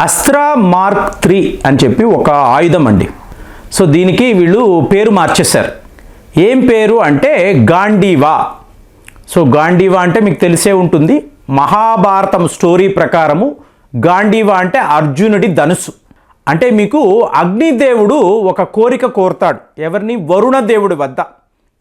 Astra mark 3 అని చెప్పి ఒక ఆయుధం అండి. సో దీనికి వీళ్ళు పేరు మార్చేశారు. ఏం పేరు అంటే గాంధీవా. సో గాంధీవా అంటే మీకు తెలిసే ఉంటుంది, మహాభారతం స్టోరీ ప్రకారము గాంధీవా అంటే అర్జునుడి ధనుస్సు. అంటే మీకు అగ్నిదేవుడు ఒక కోరిక కోరుతాడు, ఎవరిని? వరుణ దేవుడి వద్ద.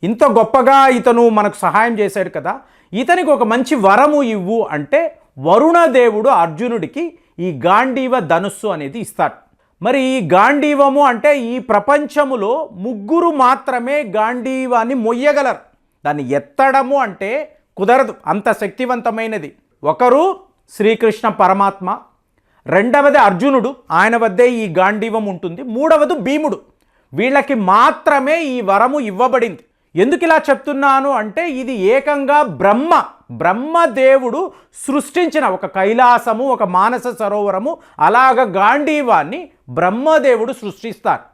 ఇంత గొప్పగా ఇతను మనకు సహాయం చేశాడు కదా, ఇతనికి ఒక మంచి వరము ఇవ్వు అంటే వరుణదేవుడు అర్జునుడికి ఈ గాంధీవ ధనుస్సు అనేది ఇస్తాడు. మరి ఈ గాంధీవము అంటే ఈ ప్రపంచములో ముగ్గురు మాత్రమే గాంధీవాన్ని మొయ్యగలరు. దాన్ని ఎత్తడము అంటే కుదరదు, అంత శక్తివంతమైనది. ఒకరు శ్రీకృష్ణ పరమాత్మ, రెండవది అర్జునుడు, ఆయన వద్దే ఈ గాంధీవం ఉంటుంది, మూడవది భీముడు. వీళ్ళకి మాత్రమే ఈ వరము ఇవ్వబడింది. ఎందుకు ఇలా చెప్తున్నాను అంటే ఇది ఏకంగా బ్రహ్మదేవుడు సృష్టించిన ఒక కైలాసము, ఒక మానస సరోవరము, అలాగ గాంధీవాన్ని బ్రహ్మదేవుడు సృష్టిస్తారు.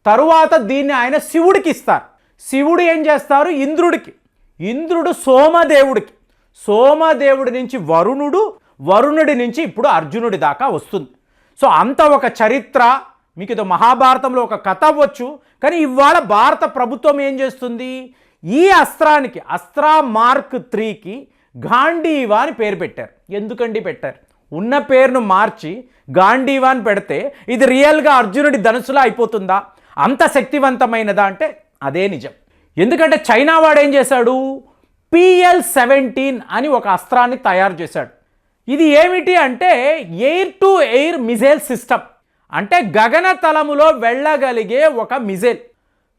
తరువాత దీన్ని ఆయన శివుడికి ఇస్తారు. శివుడు ఏం చేస్తారు? ఇంద్రుడికి. ఇంద్రుడు సోమదేవుడికి, సోమదేవుడి నుంచి వరుణుడి నుంచి ఇప్పుడు అర్జునుడి దాకా వస్తుంది. సో అంత ఒక చరిత్ర మీకు ఇది మహాభారతంలో ఒక కథ అవ్వచ్చు. కానీ ఇవాళ భారత ప్రభుత్వం ఏం చేస్తుంది? ఈ అస్త్రానికి, అస్త్రా మార్క్ 3కి గాంధీవా అని పేరు పెట్టారు. ఎందుకండి పెట్టారు? ఉన్న పేరును మార్చి గాంధీవా అని పెడితే ఇది రియల్గా అర్జునుడి ధనుసులా అయిపోతుందా? అంత శక్తివంతమైనదా అంటే అదే నిజం. ఎందుకంటే చైనా వాడు ఏం చేశాడు? PL-17 అని ఒక అస్త్రాన్ని తయారు చేశాడు. ఇది ఏమిటి అంటే air to air missile system, అంటే గగనతలములో వెళ్ళగలిగే ఒక మిజైల్.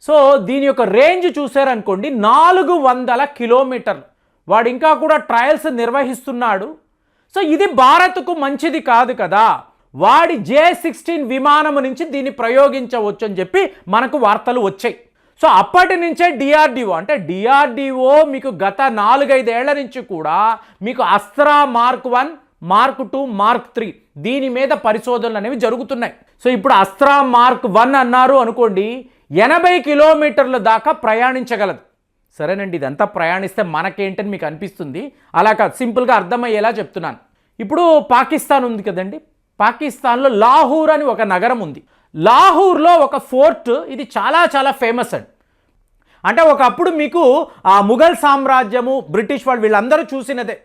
సో దీని యొక్క రేంజ్ చూసారనుకోండి 400 కిలోమీటర్లు. వాడు ఇంకా కూడా ట్రయల్స్ నిర్వహిస్తున్నాడు. సో ఇది భారత్కు మంచిది కాదు కదా, వాడి J-16 విమానం నుంచి దీన్ని ప్రయోగించవచ్చు అని చెప్పి మనకు వార్తలు వచ్చాయి. సో అప్పటి నుంచే డిఆర్డిఓ మీకు గత 4-5 ఏళ్ల నుంచి కూడా మీకు అస్త్రా మార్క్ 1, మార్క్ 2, మార్క్ 3 దీని మీద పరిశోధనలు అనేవి జరుగుతున్నాయి. సో ఇప్పుడు అస్త్రా మార్క్ 1 అన్నారు అనుకోండి, 80 కిలోమీటర్ల దాకా ప్రయాణించగలదు. సరేనండి, ఇదంతా ప్రయాణిస్తే మనకేంటని మీకు అనిపిస్తుంది. అలా కాదు, సింపుల్గా అర్థమయ్యేలా చెప్తున్నాను. ఇప్పుడు పాకిస్తాన్ ఉంది కదండి, పాకిస్తాన్లో లాహూర్ అని ఒక నగరం ఉంది. లాహూర్లో ఒక ఫోర్ట్, ఇది చాలా ఫేమస్ అండి. అంటే ఒకప్పుడు మీకు ఆ ముఘల్ సామ్రాజ్యము, బ్రిటిష్ వాళ్ళు వీళ్ళందరూ చూసినదే.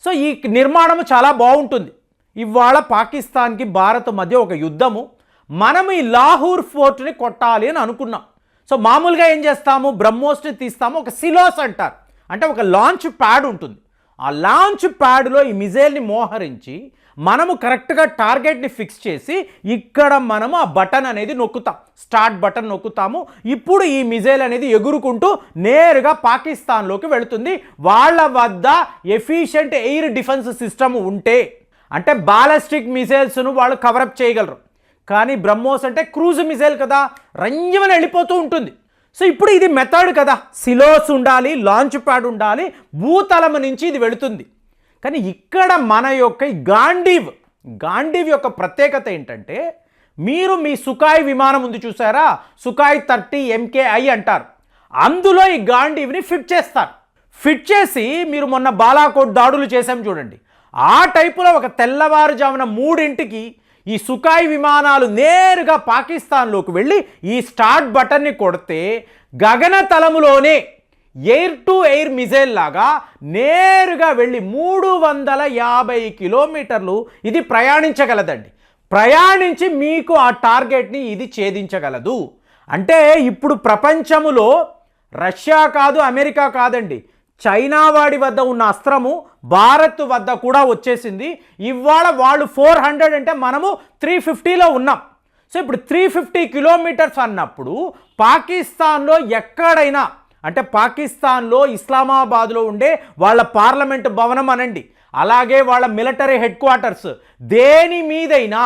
సో ఈ నిర్మాణము చాలా బాగుంటుంది. ఇవాళ పాకిస్తాన్కి భారత్ మధ్య ఒక యుద్ధము, మనం ఈ లాహూర్ ఫోర్ట్ని కొట్టాలి అని అనుకున్నాం. సో మామూలుగా ఏం చేస్తాము? బ్రహ్మోస్ని తీస్తాము, ఒక సిలోస్ అంటారు, అంటే ఒక లాంచ్ ప్యాడ్ ఉంటుంది. ఆ లాంచ్ ప్యాడ్లో ఈ మిజైల్ని మోహరించి మనము కరెక్ట్గా టార్గెట్ని ఫిక్స్ చేసి ఇక్కడ మనము ఆ బటన్ అనేది నొక్కుతాం, స్టార్ట్ బటన్ నొక్కుతాము. ఇప్పుడు ఈ మిజైల్ అనేది ఎగురుకుంటూ నేరుగా పాకిస్తాన్లోకి వెళుతుంది. వాళ్ళ వద్ద ఎఫిషియెంట్ ఎయిర్ డిఫెన్స్ సిస్టమ్ ఉంటే, అంటే బాలిస్టిక్ మిజైల్స్ను వాళ్ళు కవరప్ చేయగలరు. కానీ బ్రహ్మోస్ అంటే క్రూజ్ మిజైల్ కదా, రంజమని వెళ్ళిపోతూ ఉంటుంది. సో ఇప్పుడు ఇది మెథడ్ కదా, సిలోస్ ఉండాలి, లాంచ్ ప్యాడ్ ఉండాలి, భూతలం నుంచి ఇది వెళుతుంది. కానీ ఇక్కడ మన యొక్క గాంధీవ్ యొక్క ప్రత్యేకత ఏంటంటే, మీరు మీ సుఖాయ్ విమానం ఉంది చూసారా, సుఖాయ్ 30 MKI అంటారు, అందులో ఈ గాంధీవ్ని ఫిట్ చేస్తారు. ఫిట్ చేసి మీరు మొన్న బాలాకోట్ దాడులు చేసాం చూడండి, ఆ టైపులో ఒక తెల్లవారుజామున 3ంటికి ఈ సుఖాయ్ విమానాలు నేరుగా పాకిస్తాన్లోకి వెళ్ళి ఈ స్టార్ట్ బటన్ని కొడితే గగనతలములోనే ఎయిర్ టు ఎయిర్ మిజైల్ లాగా నేరుగా వెళ్ళి 350 కిలోమీటర్లు ఇది ప్రయాణించగలదండి. ప్రయాణించి మీకు ఆ టార్గెట్ని ఇది ఛేదించగలదు. అంటే ఇప్పుడు ప్రపంచములో రష్యా కాదు, అమెరికా కాదండి, చైనా వాడి వద్ద ఉన్న అస్త్రము భారత్ వద్ద కూడా వచ్చేసింది. ఇవాళ వాళ్ళు 400 అంటే మనము 350లో ఉన్నాం. సో ఇప్పుడు 350 కిలోమీటర్స్ అన్నప్పుడు పాకిస్తాన్లో ఎక్కడైనా, అంటే పాకిస్తాన్లో ఇస్లామాబాద్లో ఉండే వాళ్ళ పార్లమెంట్ భవనం అనండి, అలాగే వాళ్ళ మిలిటరీ హెడ్ క్వార్టర్స్, దేని మీదైనా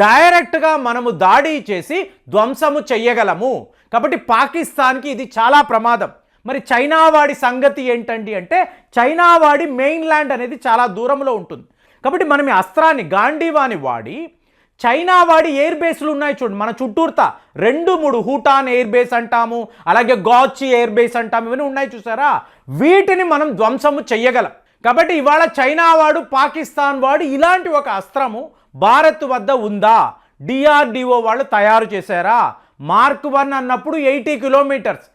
డైరెక్ట్గా మనము దాడి చేసి ధ్వంసము చెయ్యగలము. కాబట్టి పాకిస్తాన్కి ఇది చాలా ప్రమాదం. మరి చైనా వాడి సంగతి ఏంటండి అంటే, చైనా వాడి మెయిన్ ల్యాండ్ అనేది చాలా దూరంలో ఉంటుంది. కాబట్టి మనం ఈ అస్త్రాన్ని, గాంధీవాని వాడి చైనా వాడి ఎయిర్ బేస్లు ఉన్నాయి చూడండి మన చుట్టూర్తా, 2-3 హూటాన్ ఎయిర్ బేస్ అంటాము, అలాగే గాచి ఎయిర్ బేస్ అంటాము, ఇవన్నీ ఉన్నాయి చూసారా, వీటిని మనం ధ్వంసము చెయ్యగలం. కాబట్టి ఇవాళ చైనా వాడు, పాకిస్తాన్ వాడు ఇలాంటి ఒక అస్త్రము భారత్ వద్ద ఉందా? డిఆర్డిఓ వాళ్ళు తయారు చేశారా? మార్క్ 1 అన్నప్పుడు 80 కిలోమీటర్స్,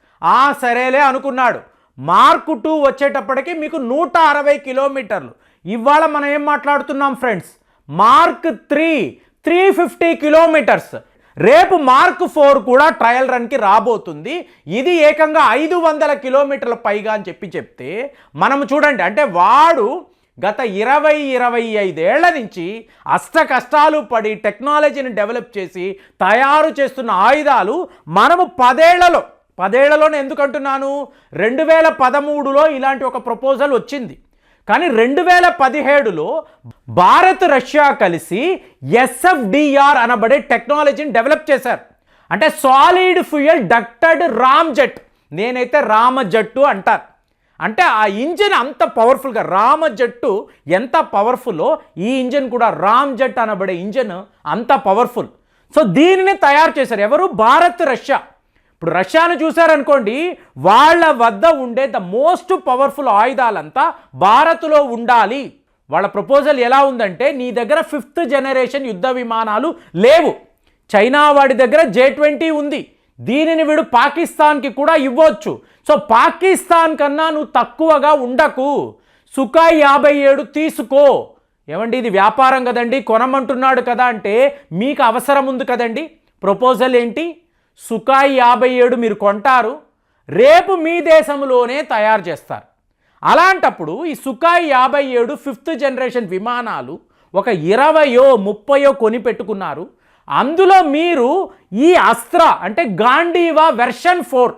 సరేలే అనుకున్నాడు. మార్క్ 2 వచ్చేటప్పటికి మీకు 160 కిలోమీటర్లు. ఇవాళ మనం ఏం మాట్లాడుతున్నాం ఫ్రెండ్స్? Mark 3 350 kilometres. రేపు మార్క్ 4 కూడా ట్రయల్ రన్కి రాబోతుంది. ఇది ఏకంగా 500 కిలోమీటర్ల పైగా అని చెప్తే మనం చూడండి, అంటే వాడు గత 20-25 ఏళ్ల నుంచి అష్ట కష్టాలు పడి టెక్నాలజీని డెవలప్ చేసి తయారు చేస్తున్న ఆయుధాలు మనము 10 ఏళ్లలోనే, ఎందుకంటున్నాను, 2013లో ఇలాంటి ఒక ప్రపోజల్ వచ్చింది. కానీ 2017లో భారత్ రష్యా కలిసి SFDR అనబడే టెక్నాలజీని డెవలప్ చేశారు. అంటే సాలిడ్ ఫ్యూయల్ డక్టెడ్ రామ్జెట్, నేనైతే రామజట్టు అంటారు. అంటే ఆ ఇంజిన్ అంత పవర్ఫుల్గా, రామజట్టు ఎంత పవర్ఫుల్లో ఈ ఇంజిన్ కూడా రామ్జెట్ అనబడే ఇంజిన్ అంత పవర్ఫుల్. సో దీనిని తయారు చేశారు ఎవరు? భారత్ రష్యా. ఇప్పుడు రష్యాను చూశారనుకోండి, వాళ్ళ వద్ద ఉండే ద మోస్ట్ పవర్ఫుల్ ఆయుధాలంతా భారత్లో ఉండాలి. వాళ్ళ ప్రపోజల్ ఎలా ఉందంటే, నీ దగ్గర 5th జనరేషన్ యుద్ధ విమానాలు లేవు, చైనా వాడి దగ్గర J-20 ఉంది, దీనిని వీడు పాకిస్తాన్కి కూడా ఇవ్వచ్చు. సో పాకిస్తాన్ కన్నా నువ్వు తక్కువగా ఉండకు, సుఖాయ్ 57 తీసుకో. ఏమండి, ఇది వ్యాపారం కదండి, కొనమంటున్నాడు కదా అంటే మీకు అవసరం ఉంది కదండి. ప్రపోజల్ ఏంటి? సుఖాయ్ 57 మీరు కొంటారు, రేపు మీ దేశంలోనే తయారు చేస్తారు. అలాంటప్పుడు ఈ సుఖాయ్ 57 5th జనరేషన్ విమానాలు ఒక 20-30 కొని పెట్టుకున్నారు. అందులో మీరు ఈ అస్త్ర అంటే గాంధీవా వెర్షన్ 4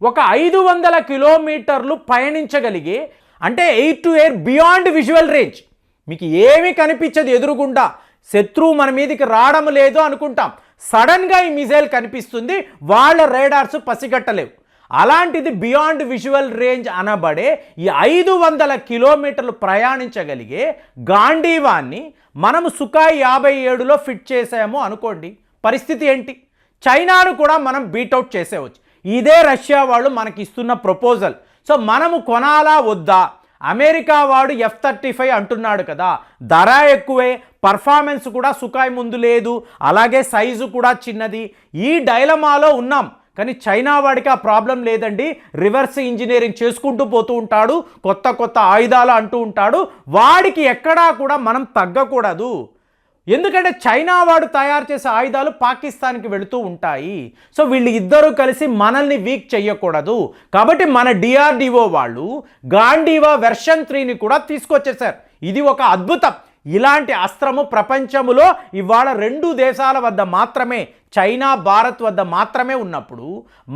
ఒక 500 కిలోమీటర్లు పయనించగలిగే, అంటే 8 to 8 బియాండ్ విజువల్ రేంజ్, మీకు ఏమీ కనిపించదు ఎదురుగుండా, శత్రువు మన మీదకి రావడం లేదు అనుకుంటాం, సడన్గా ఈ మిజైల్ కనిపిస్తుంది, వాళ్ళ రేడార్స్ పసిగట్టలేవు. అలాంటిది బియాండ్ విజువల్ రేంజ్ అనబడే ఈ 500 కిలోమీటర్లు ప్రయాణించగలిగే గాంధీవాన్ని మనము సుఖాయ్ 57లో ఫిట్ చేసాము అనుకోండి, పరిస్థితి ఏంటి? చైనాను కూడా మనం బీటౌట్ చేసేవచ్చు. ఇదే రష్యా వాళ్ళు మనకి ఇస్తున్న ప్రపోజల్. సో మనము కొనాలా వద్దా? అమెరికా వాడు F-35 అంటున్నాడు కదా, ధర ఎక్కువే, పర్ఫార్మెన్స్ కూడా సుఖాయ్ ముందు లేదు, అలాగే సైజు కూడా చిన్నది. ఈ డైలమాలో ఉన్నాం. కానీ చైనా వాడికి ఆ ప్రాబ్లం లేదండి, రివర్స్ ఇంజనీరింగ్ చేసుకుంటూ పోతూ ఉంటాడు, కొత్త కొత్త ఆయుధాలు అంటూ ఉంటాడు. వాడికి ఎక్కడా కూడా మనం తగ్గకూడదు, ఎందుకంటే చైనా వాడు తయారు చేసే ఆయుధాలు పాకిస్తాన్కి వెళుతూ ఉంటాయి. సో వీళ్ళు ఇద్దరూ కలిసి మనల్ని వీక్ చేయకూడదు. కాబట్టి మన DRDO వాళ్ళు గాంధీవా వెర్షన్ 3ని కూడా తీసుకొచ్చేసారు. ఇది ఒక అద్భుతం. ఇలాంటి అస్త్రము ప్రపంచములో ఇవాళ 2 దేశాల వద్ద మాత్రమే, చైనా భారత్ వద్ద మాత్రమే ఉన్నప్పుడు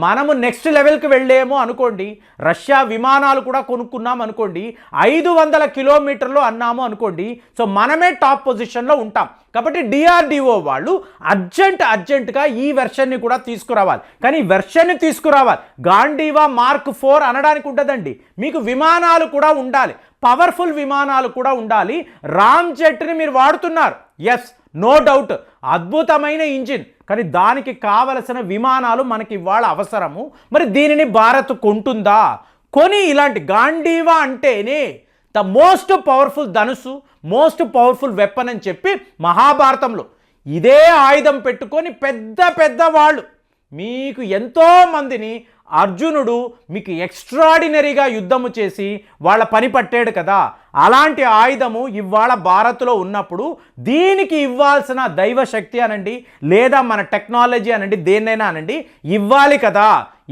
మనము నెక్స్ట్ లెవెల్కి వెళ్ళేమో అనుకోండి, రష్యా విమానాలు కూడా కొనుక్కున్నాం అనుకోండి, 500 కిలోమీటర్లు అన్నాము అనుకోండి, సో మనమే టాప్ పొజిషన్లో ఉంటాం. కాబట్టి DRDO వాళ్ళు అర్జెంటుగా ఈ వెర్షన్ని కూడా తీసుకురావాలి. కానీ వెర్షన్ని తీసుకురావాలి, గాంధీవా మార్క్ 4 అనడానికి ఉంటుందండి, మీకు విమానాలు కూడా ఉండాలి, పవర్ఫుల్ విమానాలు కూడా ఉండాలి. రామ్జెట్ని మీరు వాడుతున్నారు, ఎస్, నో డౌట్, అద్భుతమైన ఇంజిన్, కానీ దానికి కావలసిన విమానాలు మనకి ఇవాళ అవసరము. మరి దీనిని భారత్ కొంటుందా? కొని ఇలాంటి గాంధీవా అంటేనే ద మోస్ట్ పవర్ఫుల్ ధనుసు, మోస్ట్ పవర్ఫుల్ వెపన్ అని చెప్పి మహాభారతంలో ఇదే ఆయుధం పెట్టుకొని పెద్ద వాళ్ళు మీకు ఎంతోమందిని అర్జునుడు మీకు ఎక్స్ట్రాడినరీగా యుద్ధము చేసి వాళ్ళ పని పట్టాడు కదా, అలాంటి ఆయుధము ఇవాళ భారత్లో ఉన్నప్పుడు దీనికి ఇవ్వాల్సిన దైవశక్తి అనండి, లేదా మన టెక్నాలజీ అనండి, దేన్నైనా అనండి, ఇవ్వాలి కదా.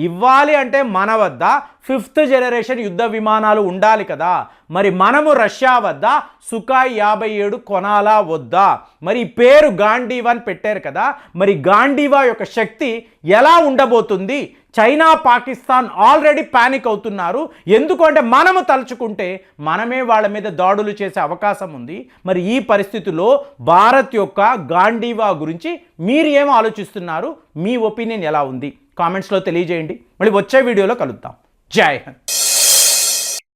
ఇవ్వాలి అంటే మన వద్ద 5th జనరేషన్ యుద్ధ విమానాలు ఉండాలి కదా. మరి మనము రష్యా వద్ద సుఖాయ్ 57 కొనాలా వద్దా? మరి ఈ పేరు గాంధీవా అని పెట్టారు కదా, మరి గాంధీవా యొక్క శక్తి ఎలా ఉండబోతుంది? చైనా పాకిస్తాన్ ఆల్రెడీ పానిక్ అవుతున్నారు, ఎందుకంటే మనము తలుచుకుంటే మనమే వాళ్ళ మీద దాడులు చేసే అవకాశం ఉంది. మరి ఈ పరిస్థితుల్లో భారత్ యొక్క గాంధీవా గురించి మీరు ఏం ఆలోచిస్తున్నారు? మీ ఒపీనియన్ ఎలా ఉంది? కామెంట్స్లో తెలియజేయండి. మళ్ళీ వచ్చే వీడియోలో కలుద్దాం. జై హింద్.